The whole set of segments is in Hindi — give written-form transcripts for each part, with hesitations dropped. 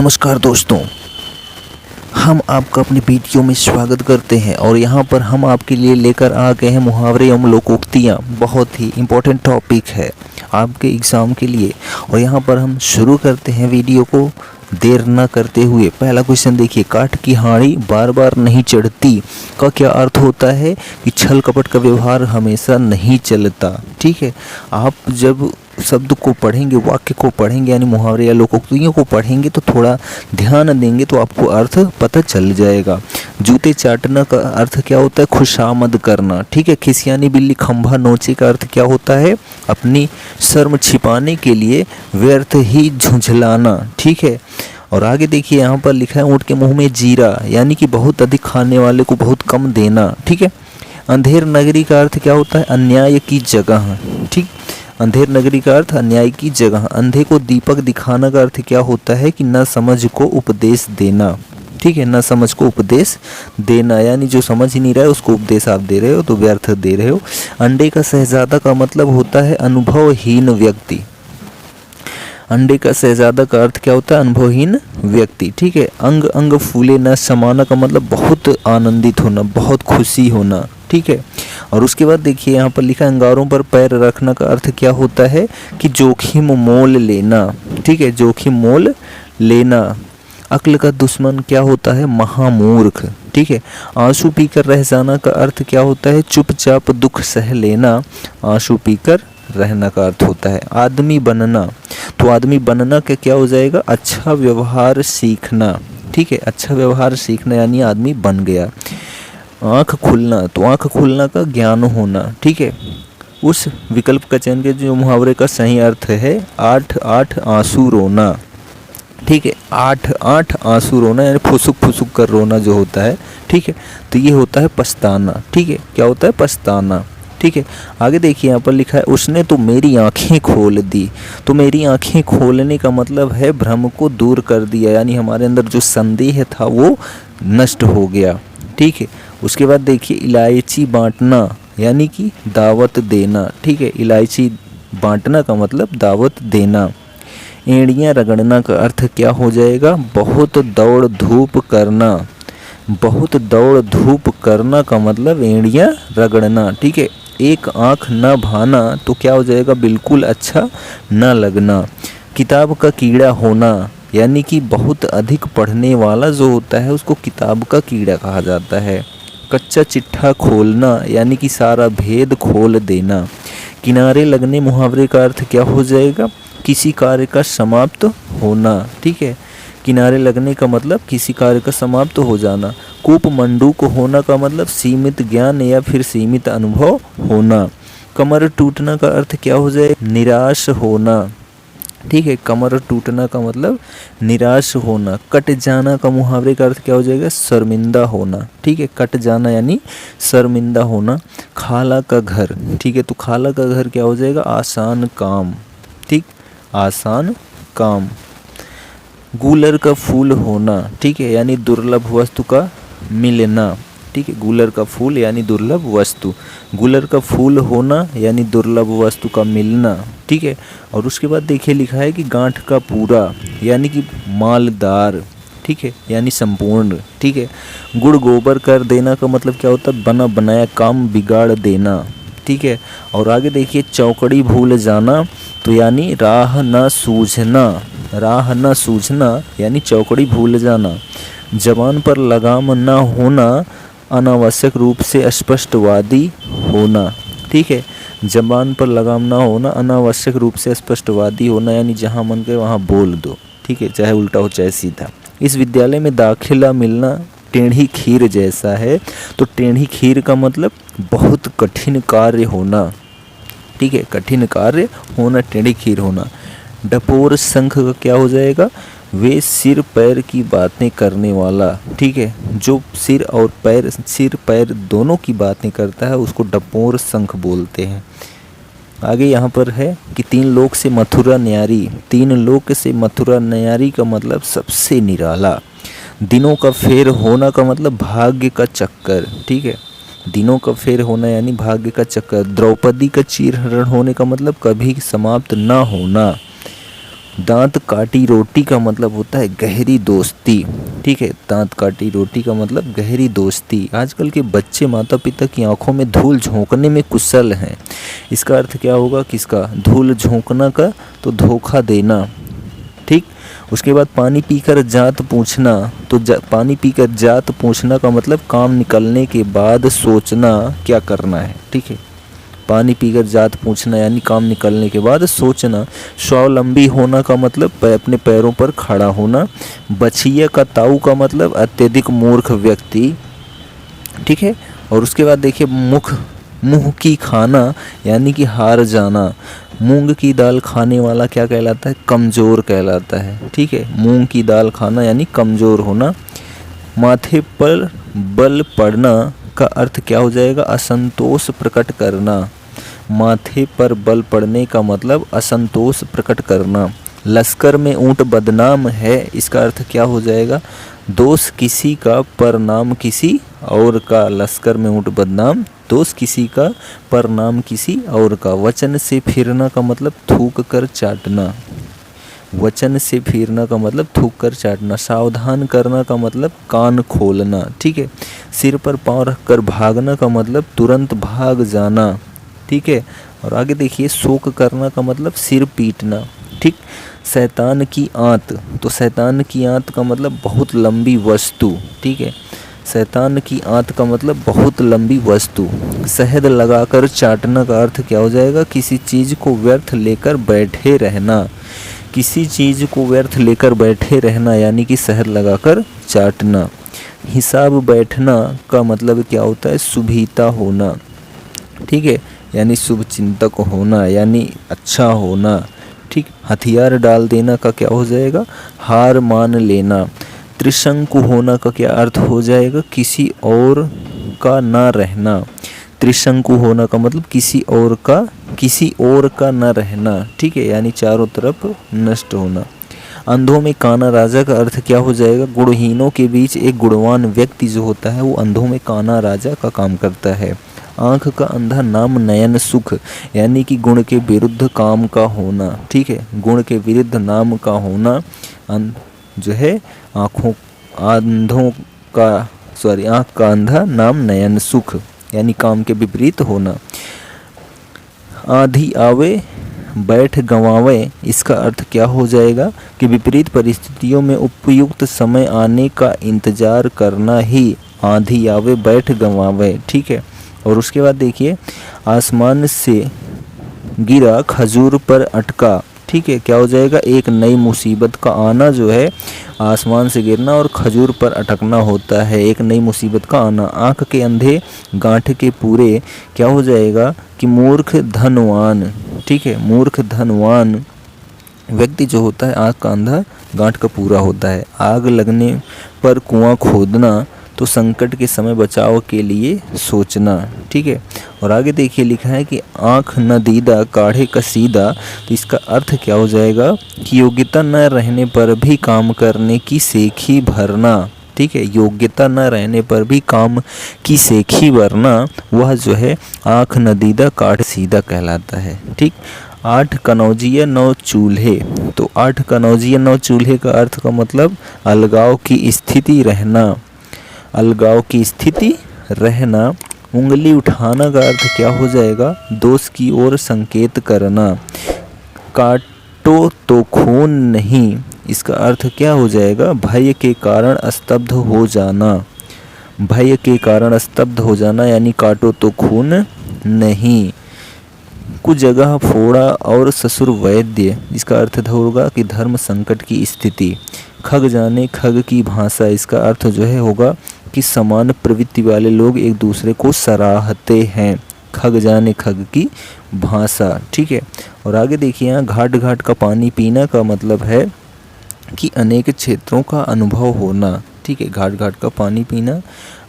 नमस्कार दोस्तों, हम आपका अपनी वीडियो में स्वागत करते हैं और यहाँ पर हम आपके लिए लेकर आ गए हैं मुहावरे एवं लोकोक्तियाँ। बहुत ही इम्पोर्टेंट टॉपिक है आपके एग्ज़ाम के लिए। और यहाँ पर हम शुरू करते हैं वीडियो को देर न करते हुए। पहला क्वेश्चन देखिए, काठ की हांडी बार बार नहीं चढ़ती का क्या अर्थ होता है कि छल कपट का व्यवहार हमेशा नहीं चलता। ठीक है, आप जब शब्द को पढ़ेंगे, वाक्य को पढ़ेंगे यानी मुहावरे या लोकोक्तियों को पढ़ेंगे तो थोड़ा ध्यान देंगे तो आपको अर्थ पता चल जाएगा। जूते चाटना का अर्थ क्या होता है? खुशामद करना। ठीक है, खिसियानी बिल्ली खंभा नोचे का अर्थ क्या होता है? अपनी शर्म छिपाने के लिए व्यर्थ ही झुंझलाना। ठीक है, और आगे देखिए यहाँ पर लिखा है ऊँट के मुंह में जीरा, यानी कि बहुत अधिक खाने वाले को बहुत कम देना। ठीक है, अंधेर नगरी का अर्थ क्या होता है? अन्याय की जगह। ठीक, अंधेर नगरी का अर्थ अन्याय की जगह। अंधे को दीपक दिखाना का अर्थ क्या होता है? कि न समझ को उपदेश देना। ठीक है, न समझ को उपदेश देना, यानी जो समझ ही नहीं रहा है उसको उपदेश आप दे रहे हो तो व्यर्थ दे रहे हो। अंडे का शहजादा का मतलब होता है अनुभवहीन व्यक्ति। अंडे का शहजादा का अर्थ क्या होता है? अनुभवहीन व्यक्ति। ठीक है, अंग अंग फूले न समाना का मतलब बहुत आनंदित होना, बहुत खुशी होना। ठीक है, और उसके बाद देखिए यहाँ पर लिखा है अंगारों पर पैर रखना का अर्थ क्या होता है? कि जोखिम मोल लेना। ठीक है, जोखिम मोल लेना। अक्ल का दुश्मन क्या होता है? महामूर्ख। ठीक है, आंसू पीकर रह जाना का अर्थ क्या होता है? चुपचाप दुख सह लेना। आंसू पीकर रहना का अर्थ होता है आदमी बनना। तो आदमी बनना का क्या हो जाएगा? अच्छा व्यवहार सीखना। ठीक है, अच्छा व्यवहार सीखना यानी आदमी बन गया। आँख खुलना, तो आँख खुलना का ज्ञान होना। ठीक है, उस विकल्प का चयन के जो मुहावरे का सही अर्थ है आठ आठ आंसू रोना। ठीक है, आठ आठ आंसू रोना यानी फुसुक फुसुक कर रोना जो होता है। ठीक है, तो ये होता है पछताना। ठीक है, क्या होता है? पछताना। ठीक है, आगे देखिए यहाँ पर लिखा है उसने तो मेरी आंखें खोल दी। तो मेरी आंखें खोलने का मतलब है भ्रम को दूर कर दिया, यानी हमारे अंदर जो संदेह था वो नष्ट हो गया। ठीक है, उसके बाद देखिए इलायची बांटना यानी कि दावत देना। ठीक है, इलायची बांटना का मतलब दावत देना। एड़ियाँ रगड़ना का अर्थ क्या हो जाएगा? बहुत दौड़ धूप करना। बहुत दौड़ धूप करना का मतलब एड़ियाँ रगड़ना। ठीक है, एक आँख न भाना तो क्या हो जाएगा? बिल्कुल अच्छा न लगना। किताब का कीड़ा होना यानी कि बहुत अधिक पढ़ने वाला जो होता है उसको किताब का कीड़ा कहा जाता है। कच्चा चिट्ठा खोलना यानी कि सारा भेद खोल देना। किनारे लगने मुहावरे का अर्थ क्या हो जाएगा? किसी कार्य का समाप्त होना। ठीक है, किनारे लगने का मतलब किसी कार्य का समाप्त हो जाना। कूप मंडूक होना का मतलब सीमित ज्ञान या फिर सीमित अनुभव होना। कमर टूटना का अर्थ क्या हो जाए? निराश होना। ठीक है, कमर टूटना का मतलब निराश होना। कट जाना का मुहावरे का अर्थ क्या हो जाएगा? शर्मिंदा होना। ठीक है, कट जाना यानी शर्मिंदा होना। खाला का घर। ठीक है, तो खाला का घर क्या हो जाएगा? आसान काम। ठीक, आसान काम। गूलर का फूल होना। ठीक है, यानी दुर्लभ वस्तु का मिलना। ठीक है, गूलर का फूल यानी दुर्लभ वस्तु। गूलर का फूल होना यानी दुर्लभ वस्तु का मिलना। ठीक है, और उसके बाद देखिए लिखा है कि गांठ का पूरा यानी कि मालदार। ठीक है, यानी संपूर्ण। ठीक है, गुड़ गोबर कर देना का मतलब क्या होता है? बना बनाया काम बिगाड़ देना। ठीक है, और आगे देखिए चौकड़ी भूल जाना तो यानी राह न सूझना। राह न सूझना यानी चौकड़ी भूल जाना। जबान पर लगाम न होना अनावश्यक रूप से स्पष्टवादी होना। ठीक है, जबान पर लगाम ना होना अनावश्यक रूप से स्पष्टवादी होना यानी जहाँ मन करे वहाँ बोल दो। ठीक है, चाहे उल्टा हो चाहे सीधा। इस विद्यालय में दाखिला मिलना टेढ़ी खीर जैसा है। तो टेढ़ी खीर का मतलब बहुत कठिन कार्य होना। ठीक है, कठिन कार्य होना, टेढ़ी खीर होना। डपोर शंख का क्या हो जाएगा? वे सिर पैर की बातें करने वाला। ठीक है, जो सिर पैर दोनों की बातें करता है उसको डपोर शंख बोलते हैं। आगे यहाँ पर है कि तीन लोक से मथुरा न्यारी। तीन लोक से मथुरा न्यारी का मतलब सबसे निराला। दिनों का फेर होना का मतलब भाग्य का चक्कर। ठीक है, दिनों का फेर होना यानी भाग्य का चक्कर। द्रौपदी का चीरहरण होने का मतलब कभी समाप्त ना होना। दांत काटी रोटी का मतलब होता है गहरी दोस्ती। ठीक है, दांत काटी रोटी का मतलब गहरी दोस्ती। आजकल के बच्चे माता पिता की आंखों में धूल झोंकने में कुशल हैं। इसका अर्थ क्या होगा? किसका? धूल झोंकना का, तो धोखा देना। ठीक, उसके बाद पानी पीकर जात पूछना, तो पानी पीकर जात पूछना का मतलब काम निकलने के बाद सोचना क्या करना है। ठीक है, पानी पीकर जात पूछना यानी काम निकलने के बाद सोचना। स्वावलंबी होना का मतलब अपने पैरों पर खड़ा होना। बछिया का ताऊ का मतलब अत्यधिक मूर्ख व्यक्ति। ठीक है, और उसके बाद देखिए मुँह की खाना यानी कि हार जाना। मूंग की दाल खाने वाला क्या कहलाता है? कमज़ोर कहलाता है। ठीक है, मूंग की दाल खाना यानी कमज़ोर होना। माथे पर बल पड़ना का अर्थ क्या हो जाएगा? असंतोष प्रकट करना। माथे पर बल पड़ने का मतलब असंतोष प्रकट करना। लश्कर में ऊंट बदनाम है, इसका अर्थ क्या हो जाएगा? दोष किसी का पर नाम किसी और का। लश्कर में ऊंट बदनाम, दोष किसी का पर नाम किसी और का। वचन से फिरना का मतलब थूक कर चाटना। वचन से फिरना का मतलब थूक कर चाटना। सावधान करना का मतलब कान खोलना। ठीक है, सिर पर पाँव रखकर भागना का मतलब तुरंत भाग जाना। ठीक है, और आगे देखिए शोक करना का मतलब सिर पीटना। ठीक, शैतान की आंत, तो शैतान की आंत का मतलब बहुत लंबी वस्तु। ठीक है, शैतान की आंत का मतलब बहुत लंबी वस्तु। शहद लगाकर चाटना का अर्थ क्या हो जाएगा? किसी चीज़ को व्यर्थ लेकर बैठे रहना। किसी चीज़ को व्यर्थ लेकर बैठे रहना यानी कि शहद लगाकर चाटना। हिसाब बैठना का मतलब क्या होता है? शुभिता होना। ठीक है, यानी शुभ चिंतक होना यानी अच्छा होना। ठीक, हथियार डाल देना का क्या हो जाएगा? हार मान लेना। त्रिशंकु होना का क्या अर्थ हो जाएगा? किसी और का ना रहना। त्रिशंकु होना का मतलब किसी और का ना रहना। ठीक है, यानी चारों तरफ नष्ट होना। अंधों में काना राजा का अर्थ क्या हो जाएगा? गुणहीनों के बीच एक गुणवान व्यक्ति जो होता है वो अंधों में काना राजा का काम करता है। आँख का अंधा नाम नयन सुख यानी कि गुण के विरुद्ध काम का होना। ठीक है, गुण के विरुद्ध नाम का होना जो है आँख का अंधा नाम नयन सुख यानी काम के विपरीत होना। आधी आवे बैठ गंवावे, इसका अर्थ क्या हो जाएगा? कि विपरीत परिस्थितियों में उपयुक्त समय आने का इंतजार करना ही आंधी आवे बैठ गंवावे। ठीक है, और उसके बाद देखिए आसमान से गिरा खजूर पर अटका। ठीक है, क्या हो जाएगा? एक नई मुसीबत का आना जो है आसमान से गिरना और खजूर पर अटकना होता है। एक नई मुसीबत का आना। आँख के अंधे गांठ के पूरे क्या हो जाएगा? कि मूर्ख धनवान। ठीक है, मूर्ख धनवान व्यक्ति जो होता है आँख का अंधा गांठ का पूरा होता है। आग लगने पर कुआं खोदना, तो संकट के समय बचाव के लिए सोचना। ठीक है, और आगे देखिए लिखा है कि आँख न दीदा काढ़े कसीदा, तो इसका अर्थ क्या हो जाएगा? कि योग्यता न रहने पर भी काम करने की सेखी भरना। ठीक है, योग्यता न रहने पर भी काम की सेखी भरना वह जो है आँख न दीदा काढ़े सीधा कहलाता है। ठीक, 8 कनौजिया 9 चूल्हे, तो 8 कनौजिया 9 चूल्हे का अर्थ का मतलब अलगाव की स्थिति रहना। अलगाव की स्थिति रहना। उंगली उठाना का अर्थ क्या हो जाएगा? दोष की ओर संकेत करना। काटो तो खून नहीं, इसका अर्थ क्या हो जाएगा? भय के कारण स्तब्ध हो जाना। भय के कारण स्तब्ध हो जाना यानी काटो तो खून नहीं। कुछ जगह फोड़ा और ससुर वैद्य, इसका अर्थ होगा कि धर्म संकट की स्थिति। खग जाने खग की भाषा, इसका अर्थ जो है होगा कि समान प्रवृत्ति वाले लोग एक दूसरे को सराहते हैं। खग जाने खग की भाषा। ठीक है, और आगे देखिए यहाँ घाट घाट का पानी पीना का मतलब है कि अनेक क्षेत्रों का अनुभव होना। ठीक है, घाट घाट का पानी पीना,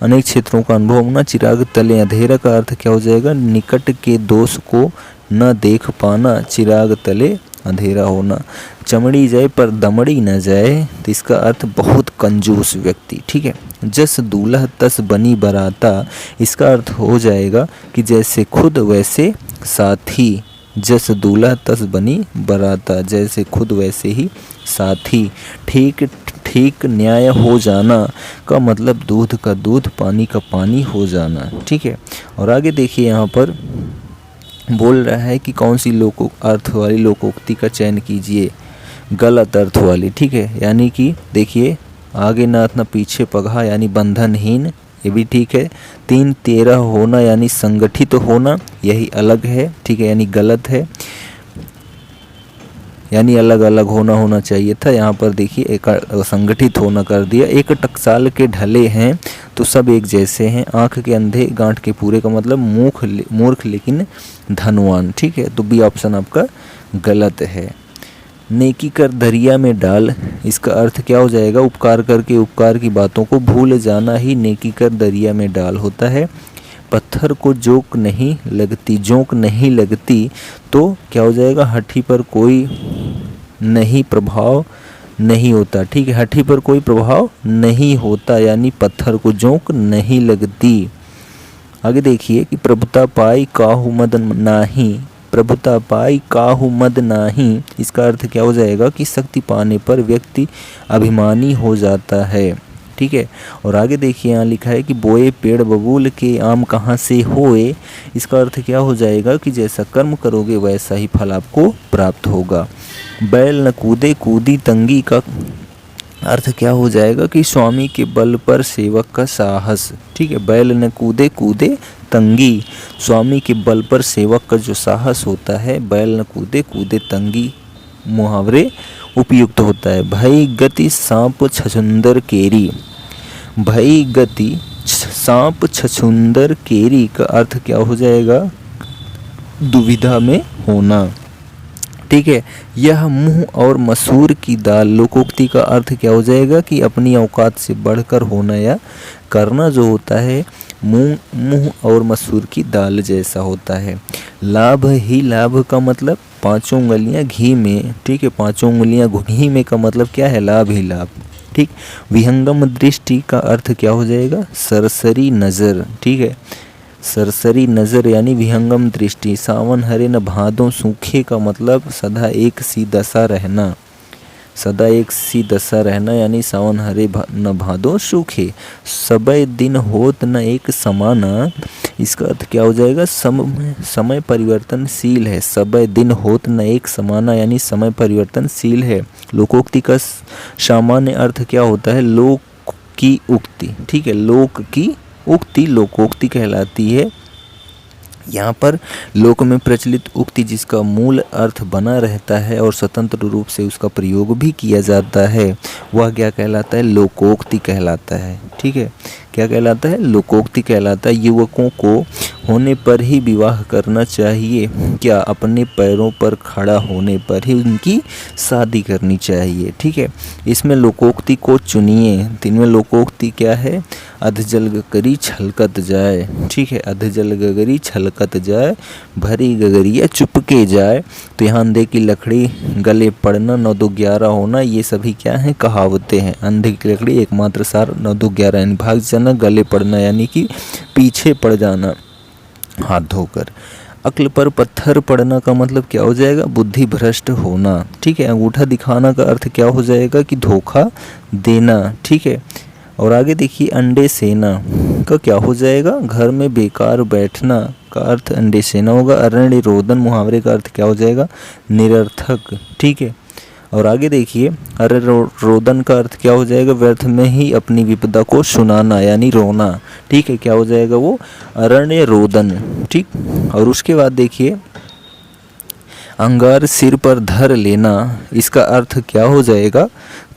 अनेक क्षेत्रों का अनुभव होना। चिराग तले अंधेरा का अर्थ क्या हो जाएगा? निकट के दोष को न देख पाना, चिराग तले अंधेरा होना। चमड़ी जाए पर दमड़ी न जाए, तो इसका अर्थ बहुत कंजूस व्यक्ति। ठीक है, जस दूल्हा तस बनी बराता, इसका अर्थ हो जाएगा कि जैसे खुद वैसे साथी। जस दूल्हा तस बनी बराता, जैसे खुद वैसे ही साथी। ठीक ठीक न्याय हो जाना का मतलब दूध का दूध, पानी का पानी हो जाना। ठीक है, और आगे देखिए यहाँ पर बोल रहा है कि कौन सी अर्थ वाली लोकोक्ति का चयन कीजिए। गलत अर्थ वाली। ठीक है, यानी कि देखिए आगे नाथ ना पीछे पगहा यानी बंधनहीन, ये भी ठीक है। 3 13 होना यानी संगठित होना, यही अलग है। ठीक है, यानी गलत है, यानी अलग अलग होना चाहिए था। यहाँ पर देखिए एक संगठित होना कर दिया। एक टकसाल के ढले हैं तो सब एक जैसे हैं, आंख के अंधे गांठ के पूरे का मतलब मूर्ख लेकिन धनवान। ठीक है, तो बी ऑप्शन आपका गलत है। नेकी कर दरिया में डाल, इसका अर्थ क्या हो जाएगा? उपकार करके उपकार की बातों को भूल जाना ही नेकी कर दरिया में डाल होता है। पत्थर को जोंक नहीं लगती तो क्या हो जाएगा? हठी पर कोई नहीं प्रभाव नहीं होता। ठीक है, हठी पर कोई प्रभाव नहीं होता, यानी पत्थर को जोंक नहीं लगती। आगे देखिए कि प्रभुता पाई काहू मद नाही, इसका अर्थ क्या हो जाएगा? कि शक्ति पाने पर व्यक्ति अभिमानी हो जाता है। ठीक है, और आगे देखिए यहाँ लिखा है कि बोए पेड़ बबूल के आम कहाँ से होए, इसका अर्थ क्या हो जाएगा? कि जैसा कर्म करोगे वैसा ही फल आपको प्राप्त होगा। बैल न कूदे कूदी तंगी का अर्थ क्या हो जाएगा? कि स्वामी के बल पर सेवक का साहस। ठीक है, बैल न कूदे तंगी, स्वामी के बल पर सेवक का जो साहस होता है, बैल न कूदे तंगी मुहावरे उपयुक्त होता है। भई गति सांप छछुंदर केरी, भई गति सांप छछुंदर केरी का अर्थ क्या हो जाएगा? दुविधा में होना। ठीक है, यह मुंह और मसूर की दाल, लोकोक्ति का अर्थ क्या हो जाएगा? कि अपनी औकात से बढ़कर होना या करना जो होता है मुंह और मसूर की दाल जैसा होता है। लाभ ही लाभ का मतलब 5 उंगलियां घी में। ठीक है, 5 उंगलियां घी में का मतलब क्या है? लाभ ही लाभ। ठीक, विहंगम दृष्टि का अर्थ क्या हो जाएगा? सरसरी नज़र। ठीक है, सरसरी नज़र यानी विहंगम दृष्टि। सावन हरे न भादों सूखे का मतलब सदा एक सी दशा रहना, सदा एक सी दशा रहना यानी सावन हरे न भादों सूखे। सबय दिन होत न एक समाना, इसका अर्थ क्या हो जाएगा? समय परिवर्तनशील है। सबय दिन होत न एक समाना यानी समय परिवर्तनशील है। लोकोक्ति का सामान्य अर्थ क्या होता है? लोक की उक्ति। ठीक है, लोक की उक्ति लोकोक्ति कहलाती है। यहाँ पर लोक में प्रचलित उक्ति जिसका मूल अर्थ बना रहता है और स्वतंत्र रूप से उसका प्रयोग भी किया जाता है, वह क्या कहलाता है? लोकोक्ति कहलाता है। ठीक है, क्या कहलाता है? लोकोक्ति कहलाता है। युवकों को होने पर ही विवाह करना चाहिए, क्या अपने पैरों पर खड़ा होने पर ही उनकी शादी करनी चाहिए। ठीक है, इसमें लोकोक्ति को चुनिए। इनमें लोकोक्ति क्या है? अधजल गगरी छलकत जाए। ठीक है, अधजल गगरी छलकत जाए, भरी गगरिया चुपके जाए। तो यहाँ अंधे की लकड़ी गले पड़ना, 9 2 11 होना, ये सभी क्या हैं? कहावतें हैं। अंधे की लकड़ी एकमात्र सार 9 2 11 यानी भाग जाना, गले पड़ना यानी कि पीछे पड़ जाना हाथ धोकर। अक्ल पर पत्थर पड़ना का मतलब क्या हो जाएगा? बुद्धि भ्रष्ट होना। ठीक है, अंगूठा दिखाना का अर्थ क्या हो जाएगा? कि धोखा देना। ठीक है, और आगे देखिए अंडे सेना का क्या हो जाएगा? घर में बेकार बैठना का अर्थ अंडे सेना होगा। अरण्य रोदन मुहावरे का अर्थ क्या हो जाएगा? निरर्थक। ठीक है, और आगे देखिए अरण्य रोदन का अर्थ क्या हो जाएगा? व्यर्थ में ही अपनी विपदा को सुनाना यानी रोना। ठीक है, क्या हो जाएगा वो? अरण्य रोदन। ठीक, और उसके बाद देखिए अंगार सिर पर धर लेना, इसका अर्थ क्या हो जाएगा?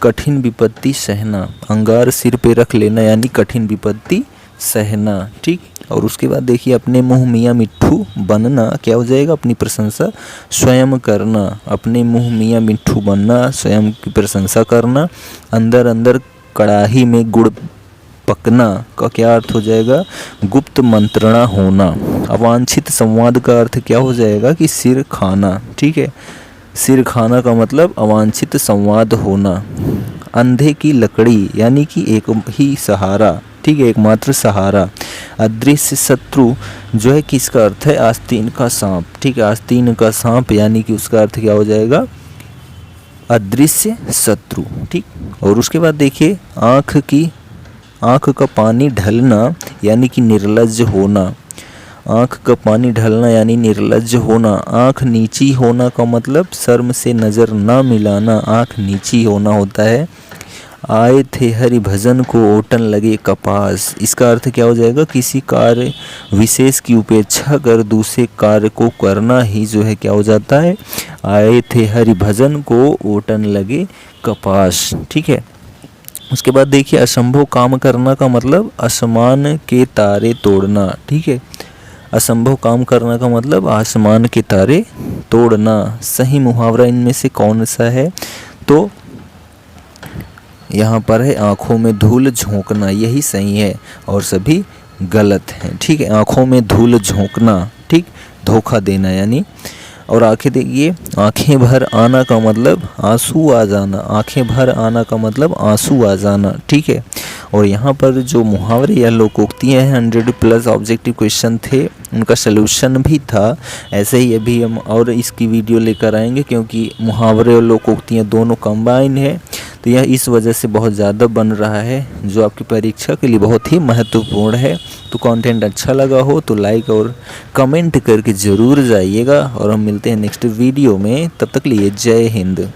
कठिन विपत्ति सहना। अंगार सिर पे रख लेना यानी कठिन विपत्ति सहना। ठीक, और उसके बाद देखिए अपने मुंह मियाँ मिट्ठू बनना क्या हो जाएगा? अपनी प्रशंसा स्वयं करना। अपने मुंह मियाँ मिट्ठू बनना, स्वयं की प्रशंसा करना। अंदर अंदर कड़ाही में गुड़ पकना का क्या अर्थ हो जाएगा? गुप्त मंत्रणा होना। अवांछित संवाद का अर्थ क्या हो जाएगा? कि सिर खाना। ठीक है, सिर खाना का मतलब अवांछित संवाद होना। अंधे की लकड़ी यानी कि एक ही सहारा। ठीक है, एकमात्र सहारा। अदृश्य शत्रु जो है किसका अर्थ है, आस्तीन का सांप। ठीक है, आस्तीन का सांप यानी कि उसका अर्थ क्या हो जाएगा, अदृश्य शत्रु। ठीक, और उसके बाद देखिए आँख का पानी ढलना यानी कि निर्लज्ज होना। आँख का पानी ढलना यानी निर्लज्ज होना। आँख नीची होना का मतलब शर्म से नज़र ना मिलाना, आँख नीची होना होता है। आए थे हरि भजन को ओटन लगे कपास, इसका अर्थ क्या हो जाएगा, किसी कार्य विशेष की उपेक्षा कर दूसरे कार्य को करना ही जो है क्या हो जाता है, आए थे हरि भजन को ओटन लगे कपास। ठीक है, उसके बाद देखिए असंभव काम करना का मतलब आसमान के तारे तोड़ना। ठीक है, असंभव काम करना का मतलब आसमान के तारे तोड़ना। सही मुहावरा इनमें से कौन सा है, तो यहाँ पर है आँखों में धूल झोंकना, यही सही है और सभी गलत हैं। ठीक है, आँखों में धूल झोंकना, ठीक, धोखा देना यानी। और आंखें देखिए, आंखें भर आना का मतलब आंसू आ जाना, आंखें भर आना का मतलब आंसू आ जाना। ठीक है, और यहाँ पर जो मुहावरे या लोकोक्तियाँ हैं 100+ ऑब्जेक्टिव क्वेश्चन थे, उनका सलूशन भी था। ऐसे ही अभी हम और इसकी वीडियो लेकर आएंगे क्योंकि मुहावरे और लोकोक्तियाँ दोनों कंबाइन है, तो यह इस वजह से बहुत ज़्यादा बन रहा है जो आपकी परीक्षा के लिए बहुत ही महत्वपूर्ण है। तो कंटेंट अच्छा लगा हो तो लाइक और कमेंट करके ज़रूर जाइएगा और हम मिलते हैं नेक्स्ट वीडियो में। तब तक लिए जय हिंद।